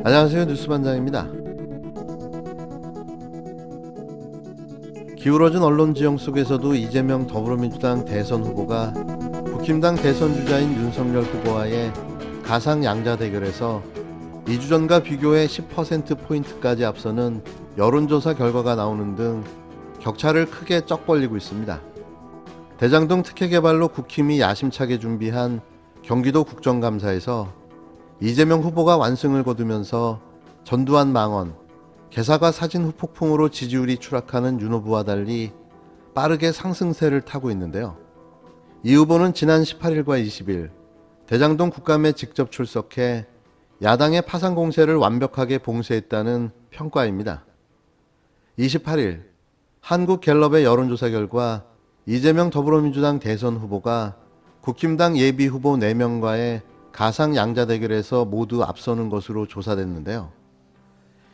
안녕하세요. 뉴스반장입니다. 기울어진 언론 지형 속에서도 이재명 더불어민주당 대선 후보가 국힘당 대선 주자인 윤석열 후보와의 가상 양자 대결에서 2주 전과 비교해 10%포인트까지 앞서는 여론조사 결과가 나오는 등 격차를 크게 쩍 벌리고 있습니다. 대장동 특혜 개발로 국힘이 야심차게 준비한 경기도 국정감사에서 이재명 후보가 완승을 거두면서 전두환 망언, 개사과 사진 후폭풍으로 지지율이 추락하는 윤 후보와 달리 빠르게 상승세를 타고 있는데요. 이 후보는 지난 18일과 20일 대장동 국감에 직접 출석해 야당의 파상 공세를 완벽하게 봉쇄했다는 평가입니다. 28일 한국갤럽의 여론조사 결과 이재명 더불어민주당 대선 후보가 국힘당 예비 후보 4명과의 가상 양자 대결에서 모두 앞서는 것으로 조사됐는데요.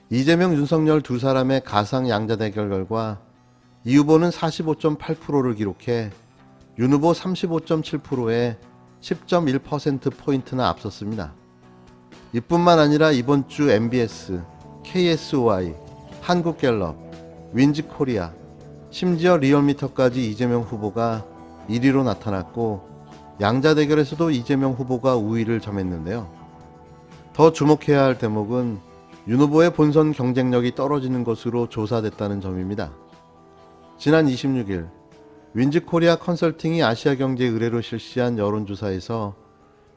이재명, 윤석열 두 사람의 가상 양자 대결 결과 이 후보는 45.8%를 기록해 윤 후보 35.7%에 10.1%포인트나 앞섰습니다. 이뿐만 아니라 이번 주 MBS, KSOI, 한국갤럽, 윈지코리아, 심지어 리얼미터까지 이재명 후보가 1위로 나타났고 양자 대결에서도 이재명 후보가 우위를 점했는데요. 더 주목해야 할 대목은 윤 후보의 본선 경쟁력이 떨어지는 것으로 조사됐다는 점입니다. 지난 26일 윈지코리아 컨설팅이 아시아경제 의뢰로 실시한 여론조사에서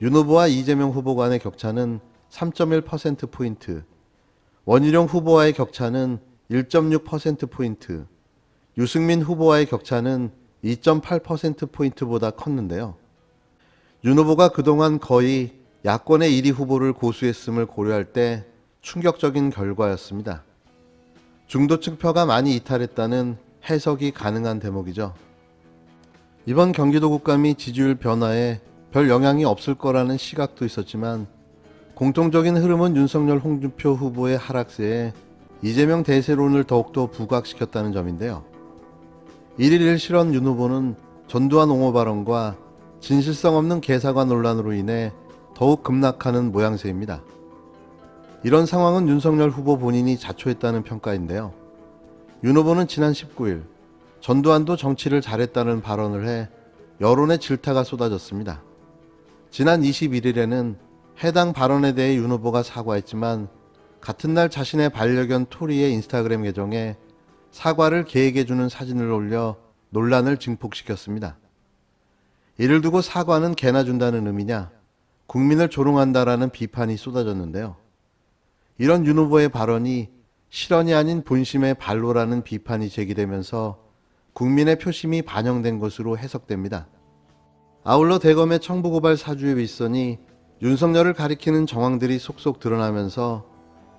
윤 후보와 이재명 후보 간의 격차는 3.1%포인트, 원희룡 후보와의 격차는 1.6%포인트, 유승민 후보와의 격차는 2.8%포인트보다 컸는데요. 윤 후보가 그동안 거의 야권의 1위 후보를 고수했음을 고려할 때 충격적인 결과였습니다. 중도층 표가 많이 이탈했다는 해석이 가능한 대목이죠. 이번 경기도 국감이 지지율 변화에 별 영향이 없을 거라는 시각도 있었지만 공통적인 흐름은 윤석열, 홍준표 후보의 하락세에 이재명 대세론을 더욱더 부각시켰다는 점인데요. 1일 1실언 윤 후보는 전두환 옹호 발언과 진실성 없는 개사과 논란으로 인해 더욱 급락하는 모양새입니다. 이런 상황은 윤석열 후보 본인이 자초했다는 평가인데요. 윤 후보는 지난 19일 전두환도 정치를 잘했다는 발언을 해 여론의 질타가 쏟아졌습니다. 지난 21일에는 해당 발언에 대해 윤 후보가 사과했지만 같은 날 자신의 반려견 토리의 인스타그램 계정에 사과를 계획해주는 사진을 올려 논란을 증폭시켰습니다. 이를 두고 사과는 개나 준다는 의미냐, 국민을 조롱한다라는 비판이 쏟아졌는데요. 이런 윤 후보의 발언이 실언이 아닌 본심의 발로라는 비판이 제기되면서 국민의 표심이 반영된 것으로 해석됩니다. 아울러 대검의 청부고발 사주에 윗선이 윤석열을 가리키는 정황들이 속속 드러나면서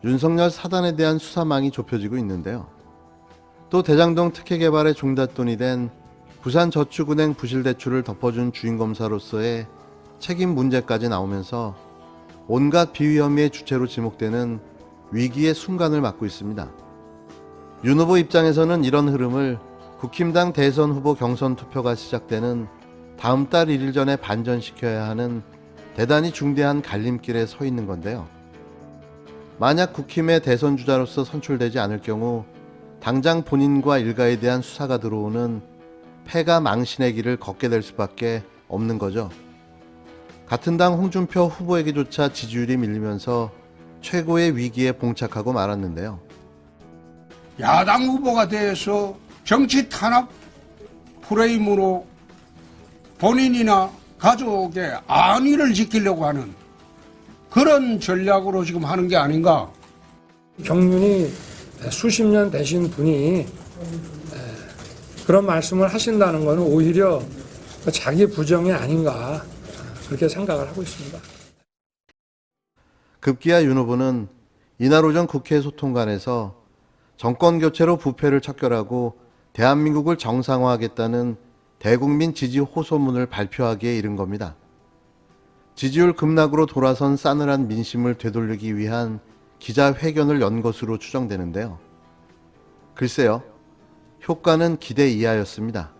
윤석열 사단에 대한 수사망이 좁혀지고 있는데요. 또 대장동 특혜 개발의 종잣돈이 된 부산저축은행 부실대출을 덮어준 주인검사로서의 책임 문제까지 나오면서 온갖 비위 혐의의 주체로 지목되는 위기의 순간을 맞고 있습니다. 윤 후보 입장에서는 이런 흐름을 국힘당 대선 후보 경선 투표가 시작되는 다음 달 1일 전에 반전시켜야 하는 대단히 중대한 갈림길에 서 있는 건데요. 만약 국힘의 대선 주자로서 선출되지 않을 경우 당장 본인과 일가에 대한 수사가 들어오는 패가 망신의 길을 걷게 될 수밖에 없는 거죠. 같은 당 홍준표 후보에게조차 지지율이 밀리면서 최고의 위기에 봉착하고 말았는데요. 야당 후보가 돼서 정치 탄압 프레임으로 본인이나 가족의 안위를 지키려고 하는 그런 전략으로 지금 하는 게 아닌가. 경륜이 수십 년 되신 분이 그런 말씀을 하신다는 것은 오히려 자기 부정이 아닌가 그렇게 생각을 하고 있습니다. 급기야 윤 후보는 이날 오전 국회 소통관에서 정권 교체로 부패를 척결하고 대한민국을 정상화하겠다는 대국민 지지 호소문을 발표하기에 이른 겁니다. 지지율 급락으로 돌아선 싸늘한 민심을 되돌리기 위한 기자회견을 연 것으로 추정되는데요. 글쎄요, 효과는 기대 이하였습니다.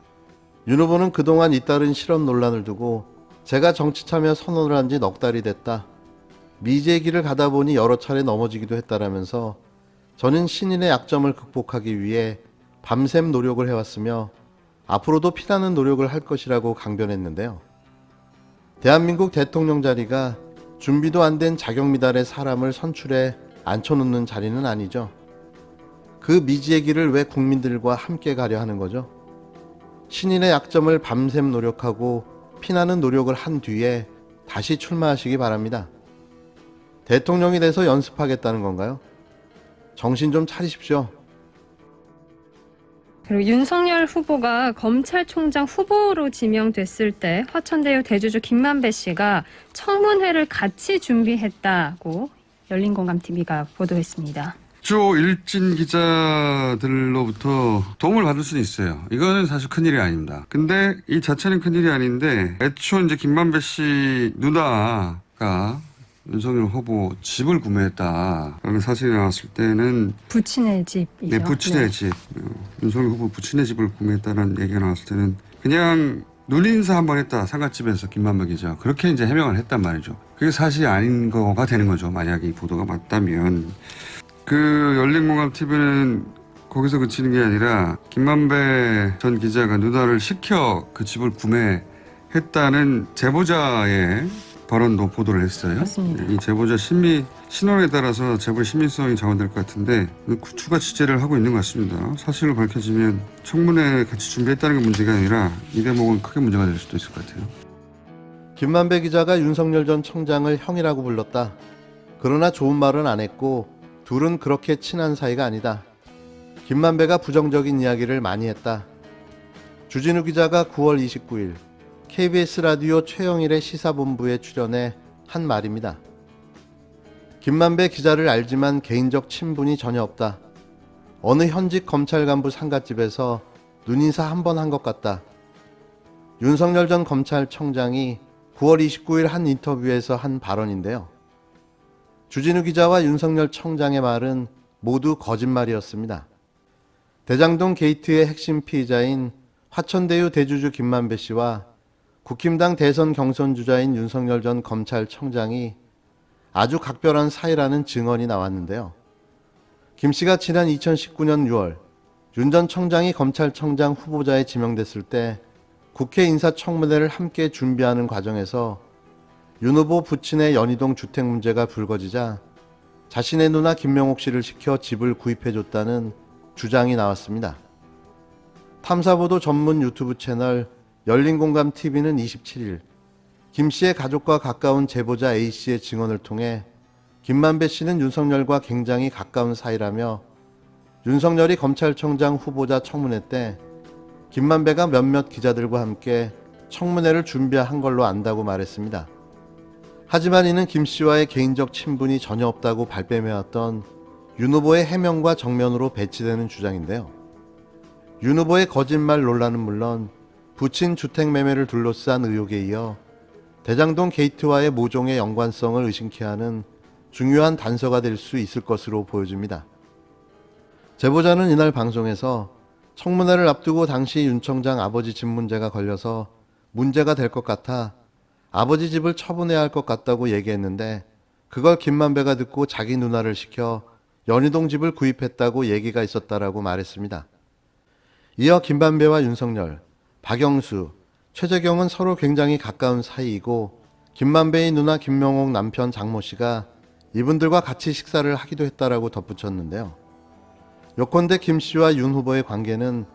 윤 후보는 그동안 잇따른 실언 논란을 두고 제가 정치 참여 선언을 한 지 넉 달이 됐다. 미지의 길을 가다 보니 여러 차례 넘어지기도 했다라면서 저는 신인의 약점을 극복하기 위해 밤샘 노력을 해왔으며 앞으로도 피나는 노력을 할 것이라고 강변했는데요. 대한민국 대통령 자리가 준비도 안 된 자격미달의 사람을 선출해 앉혀놓는 자리는 아니죠. 그 미지의 길을 왜 국민들과 함께 가려 하는 거죠? 신인의 약점을 밤샘 노력하고 피나는 노력을 한 뒤에 다시 출마하시기 바랍니다. 대통령이 돼서 연습하겠다는 건가요? 정신 좀 차리십시오. 그리고 윤석열 후보가 검찰총장 후보로 지명됐을 때 화천대유 대주주 김만배 씨가 청문회를 같이 준비했다고 열린공감TV가 보도했습니다. 주 일진 기자들로부터 도움을 받을 수는 있어요. 이거는 사실 큰일이 아닙니다. 근데 이 자체는 큰일이 아닌데 애초 이제 김만배 씨 누나가 윤석열 후보 집을 구매했다라는 사실이 나왔을 때는 부친의 집이죠. 네, 부친의 집. 윤석열 후보 부친의 집을 구매했다는 얘기가 나왔을 때는 그냥 눈인사 한번 했다. 상갓집에서 김만배 기자. 그렇게 이제 해명을 했단 말이죠. 그게 사실이 아닌 거가 되는 거죠. 만약에 이 보도가 맞다면. 그 열린공감TV는 거기서 그치는 게 아니라 김만배 전 기자가 누나를 시켜 그 집을 구매했다는 제보자의 발언도 보도를 했어요. 맞습니다. 이 제보자 신원에 따라서 제보의 신빙성이 좌우될 것 같은데 추가 취재를 하고 있는 것 같습니다. 사실로 밝혀지면 청문회 같이 준비했다는 게 문제가 아니라 이 대목은 크게 문제가 될 수도 있을 것 같아요. 김만배 기자가 윤석열 전 청장을 형이라고 불렀다. 그러나 좋은 말은 안 했고 둘은 그렇게 친한 사이가 아니다. 김만배가 부정적인 이야기를 많이 했다. 주진우 기자가 9월 29일 KBS 라디오 최영일의 시사본부에 출연해 한 말입니다. 김만배 기자를 알지만 개인적 친분이 전혀 없다. 어느 현직 검찰 간부 상갓집에서 눈인사 한 번 한 것 같다. 윤석열 전 검찰청장이 9월 29일 한 인터뷰에서 한 발언인데요. 주진우 기자와 윤석열 청장의 말은 모두 거짓말이었습니다. 대장동 게이트의 핵심 피의자인 화천대유 대주주 김만배 씨와 국힘당 대선 경선 주자인 윤석열 전 검찰청장이 아주 각별한 사이라는 증언이 나왔는데요. 김 씨가 지난 2019년 6월 윤 전 청장이 검찰청장 후보자에 지명됐을 때 국회 인사청문회를 함께 준비하는 과정에서 윤 후보 부친의 연희동 주택 문제가 불거지자 자신의 누나 김명옥 씨를 시켜 집을 구입해줬다는 주장이 나왔습니다. 탐사보도 전문 유튜브 채널 열린공감TV는 27일 김 씨의 가족과 가까운 제보자 A 씨의 증언을 통해 김만배 씨는 윤석열과 굉장히 가까운 사이라며 윤석열이 검찰청장 후보자 청문회 때 김만배가 몇몇 기자들과 함께 청문회를 준비한 걸로 안다고 말했습니다. 하지만 이는 김 씨와의 개인적 친분이 전혀 없다고 발뺌해왔던 윤 후보의 해명과 정면으로 배치되는 주장인데요. 윤 후보의 거짓말 논란은 물론 부친 주택 매매를 둘러싼 의혹에 이어 대장동 게이트와의 모종의 연관성을 의심케 하는 중요한 단서가 될 수 있을 것으로 보여집니다. 제보자는 이날 방송에서 청문회를 앞두고 당시 윤 청장 아버지 집 문제가 걸려서 문제가 될 것 같아 아버지 집을 처분해야 할 것 같다고 얘기했는데 그걸 김만배가 듣고 자기 누나를 시켜 연희동 집을 구입했다고 얘기가 있었다라고 말했습니다. 이어 김만배와 윤석열, 박영수, 최재경은 서로 굉장히 가까운 사이이고 김만배의 누나 김명옥 남편 장모 씨가 이분들과 같이 식사를 하기도 했다라고 덧붙였는데요. 요컨대 김 씨와 윤 후보의 관계는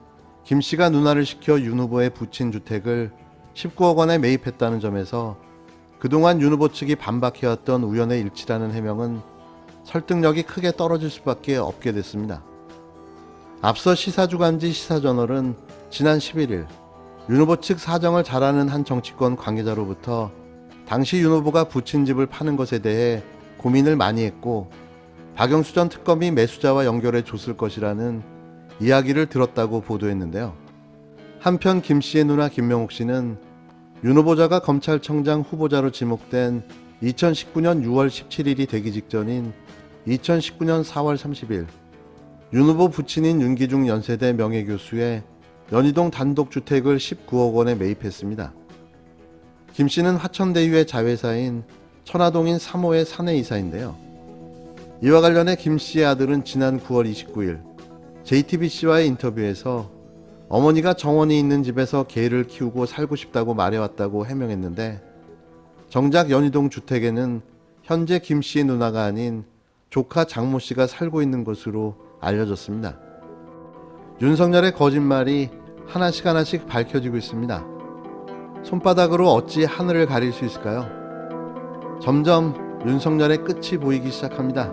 김 씨가 누나를 시켜 윤 후보의 부친 주택을 19억 원에 매입했다는 점에서 그동안 윤 후보 측이 반박해왔던 우연의 일치라는 해명은 설득력이 크게 떨어질 수밖에 없게 됐습니다. 앞서 시사주간지 시사저널은 지난 11일 윤 후보 측 사정을 잘 아는 한 정치권 관계자로부터 당시 윤 후보가 부친 집을 파는 것에 대해 고민을 많이 했고 박영수 전 특검이 매수자와 연결해 줬을 것이라는 이야기를 들었다고 보도했는데요. 한편 김 씨의 누나 김명옥 씨는 윤 후보자가 검찰청장 후보자로 지목된 2019년 6월 17일이 되기 직전인 2019년 4월 30일 윤 후보 부친인 윤기중 연세대 명예교수의 연희동 단독주택을 19억 원에 매입했습니다. 김 씨는 화천대유의 자회사인 천화동인 3호의 사내이사인데요. 이와 관련해 김 씨의 아들은 지난 9월 29일 JTBC와의 인터뷰에서 어머니가 정원이 있는 집에서 개를 키우고 살고 싶다고 말해왔다고 해명했는데, 정작 연희동 주택에는 현재 김 씨의 누나가 아닌 조카 장모 씨가 살고 있는 것으로 알려졌습니다. 윤석열의 거짓말이 하나씩 밝혀지고 있습니다. 손바닥으로 어찌 하늘을 가릴 수 있을까요? 점점 윤석열의 끝이 보이기 시작합니다.